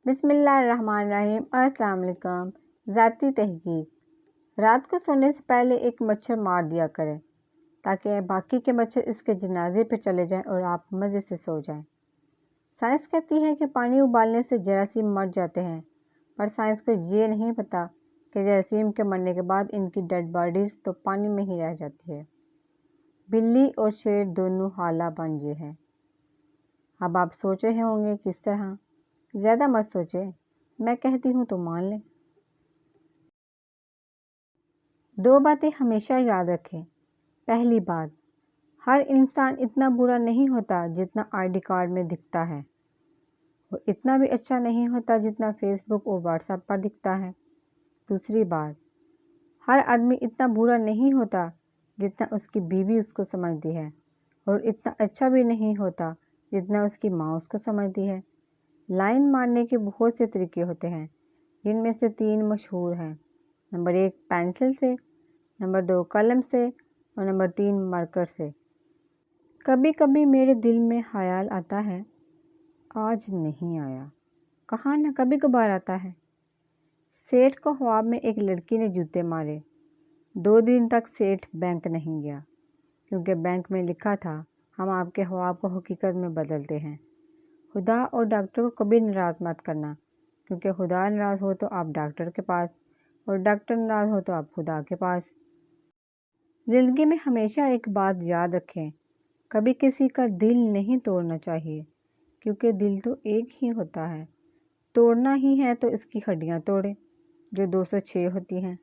بسم اللہ الرحمن الرحیم۔ السلام علیکم۔ ذاتی تحقیق: رات کو سونے سے پہلے ایک مچھر مار دیا کریں تاکہ باقی کے مچھر اس کے جنازے پہ چلے جائیں اور آپ مزے سے سو جائیں۔ سائنس کہتی ہے کہ پانی ابالنے سے جراثیم مر جاتے ہیں، پر سائنس کو یہ نہیں پتہ کہ جراثیم کے مرنے کے بعد ان کی ڈیڈ باڈیز تو پانی میں ہی رہ جاتی ہے۔ بلی اور شیر دونوں حالہ بنجے ہیں۔ اب آپ سوچ رہے ہوں گے کس طرح؟ زیادہ مت سوچیں، میں کہتی ہوں تو مان لیں۔ دو باتیں ہمیشہ یاد رکھیں۔ پہلی بات، ہر انسان اتنا برا نہیں ہوتا جتنا آئی ڈی کارڈ میں دکھتا ہے، اور اتنا بھی اچھا نہیں ہوتا جتنا فیس بک اور واٹس ایپ پر دکھتا ہے۔ دوسری بات، ہر آدمی اتنا برا نہیں ہوتا جتنا اس کی بیوی اس کو سمجھتی ہے، اور اتنا اچھا بھی نہیں ہوتا جتنا اس کی ماں اس کو سمجھتی ہے۔ لائن مارنے کے بہت سے طریقے ہوتے ہیں، جن میں سے 3 مشہور ہیں۔ نمبر 1 پینسل سے، نمبر 2 قلم سے، اور نمبر 3 مارکر سے۔ کبھی کبھی میرے دل میں خیال آتا ہے، آج نہیں آیا، کہاں نہ کبھی کبھار آتا ہے۔ سیٹھ کو خواب میں ایک لڑکی نے جوتے مارے۔ 2 دن تک سیٹھ بینک نہیں گیا، کیونکہ بینک میں لکھا تھا ہم آپ کے خواب کو حقیقت میں بدلتے ہیں۔ خدا اور ڈاکٹر کو کبھی ناراض مت کرنا، کیونکہ خدا ناراض ہو تو آپ ڈاکٹر کے پاس، اور ڈاکٹر ناراض ہو تو آپ خدا کے پاس۔ زندگی میں ہمیشہ ایک بات یاد رکھیں، کبھی کسی کا دل نہیں توڑنا چاہیے، کیونکہ دل تو ایک ہی ہوتا ہے۔ توڑنا ہی ہے تو اس کی ہڈیاں توڑیں، جو 206 ہوتی ہیں۔